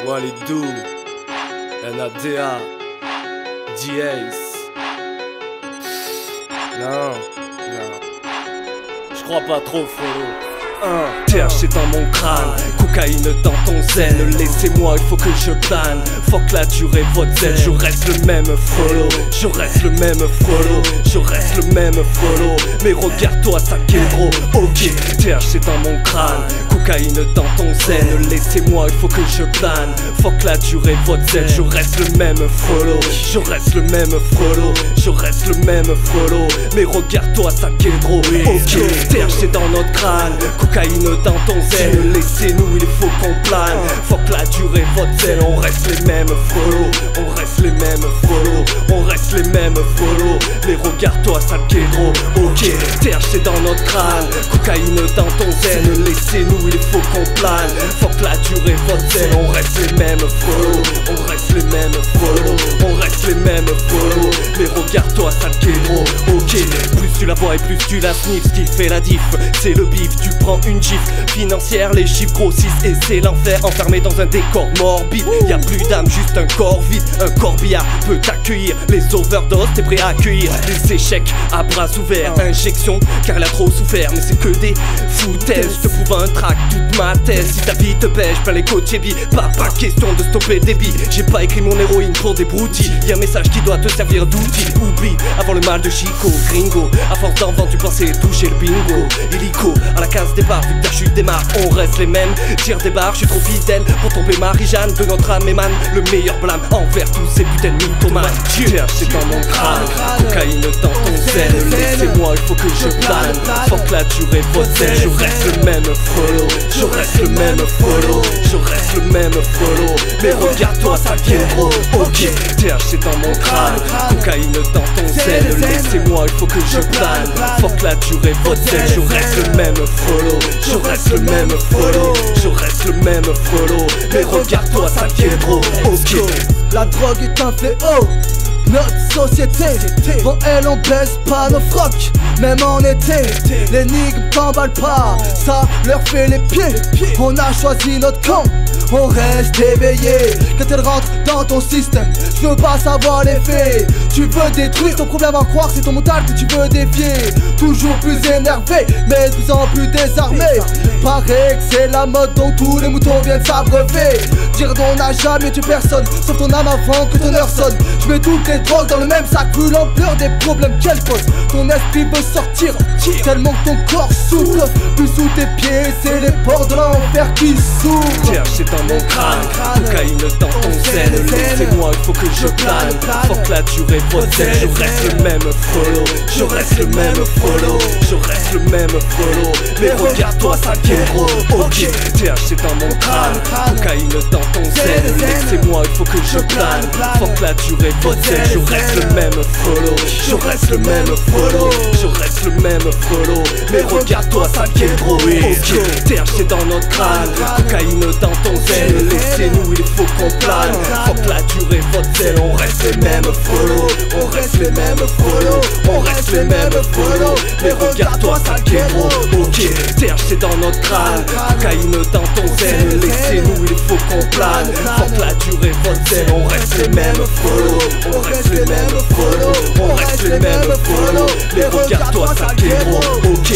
Walidou, NADA, D-Ace. Non, je crois pas trop, frérot. THC dans mon crâne, cocaïne dans ton zen. Laissez-moi, il faut que je plane. Fuck la durée, votre zen. Je reste le même follow, je reste le même follow, je reste le même follow. Mais regarde-toi, ça qu'est gros. Ok, THC dans mon crâne, cocaïne dans ton zen. Laissez-moi, il faut que je plane. Fuck la durée, votre zen. Je reste le même follow, je reste le même follow, je reste le même follow. Mais regarde-toi, ça qu'est gros. Ok, THC dans notre crâne, cocaïne dans ton zen. Laissez-nous, il faut qu'on plane. Fuck la durée, votre zen. On reste les mêmes follow, on reste les mêmes follow, on reste les mêmes follow. Mais regarde-toi, ça qu'est gros. Ok, THC dans notre crâne, cocaïne dans ton zen. Laissez-nous, il faut qu'on plane. Fuck la durée, votre zen. On reste les mêmes follow, on reste les mêmes follow, on reste les mêmes follow. Mais regarde-toi, ça qu'est gros. Ok, plus tu la vois et plus tu la sniffes. Ce qui fait la diff, c'est le bif. Tu prends une gifle financière, les chiffres grossissent et c'est l'enfer. Enfermé dans un décor morbide, y'a plus d'âme, juste un corps vide. Un corbillard peut t'accueillir les overdoses, t'es prêt à accueillir les échecs à bras ouverts. Injection, car elle a trop souffert, mais c'est que des foutaises. Je te prouve un track, toute ma thèse. Si ta vie te pêche, plein les côtes chébi, pas question de stopper le débit. J'ai pas écrit mon héroïne pour des broutilles. Y'a un message qui doit te servir d'outil. Oublie, avant le mal de Chico, gringo. À force d'enfant, tu pensais toucher le bingo. Illico, à la case départ, vu que ta chute démarre, on reste les mêmes. Tire des barres, je suis trop fidèle pour tomber Marie-Jeanne. De notre âme émane le meilleur blâme envers tous ces putains de mythomanes. THC dans mon crâne, cocaïne dans ton zen. Laissez-moi, il faut que je plane. Fuck la durée, votre zen. Je reste le même follow, je reste le même follow, je reste le même follow. Mais regarde-toi, ça vient gros. Ok, THC dans mon crâne, cocaïne dans ton zen. Laissez-moi, il faut que je plane. Fuck la durée, votre zen. Je reste le même follow, je reste le même follow, je reste le même follow. Mais regarde-toi, ça vient gros. Ok, la drogue est un fléau. Notre société, bon elle on baisse pas nos frocs, même en été. L'énigme t'emballe pas, ça leur fait les pieds. On a choisi notre camp, on reste éveillé. Quand elle rentre dans ton système, je veux pas savoir les faits. Tu veux détruire ton problème en croire, c'est ton mental que tu veux défier. Toujours plus énervé, mais de plus en plus désarmé. Paraît que c'est la mode dont tous les moutons viennent s'abreuver. Dire qu'on n'a jamais tué personne, sauf ton âme avant que ton heure sonne. Je mets toutes les drogues dans le même sac, vu l'ampleur des problèmes qu'elle pose. Ton esprit veut sortir, tellement que ton corps souffre. Plus sous tes pieds, c'est les portes de l'enfer qui s'ouvrent. THC dans mon crâne, cocaïne dans ton zen. Laissez-moi, il faut que je plane. Fuck la durée, votre zen. Je reste le même follow, je reste le même follow, je reste le même follow. Mais regarde-toi, ça vient gros. Ok, THC dans mon crâne, cocaïne dans ton zen. Laissez-moi, il faut que je plane. Fuck la durée, votre zen. Je reste le même follow, je reste le même follow, je reste le même follow. Mais regarde-toi, ça vient gros. Ok, THC dans notre crâne, cocaïne dans ton zen. Laissez-nous, il faut qu'on plane. Fuck la durée, votre zen. On reste les mêmes follow, on reste les mêmes follow, on reste les mêmes follow. Mais regarde-toi, ça vient gros. Ok, THC dans notre crâne, cocaïne dans ton zen. Laissez-nous, il faut qu'on plane. Fuck la durée, votre zen. On reste les mêmes follow, on reste les mêmes follow, on reste les mêmes follow. Mais regarde-toi, ça vient gros. Ok.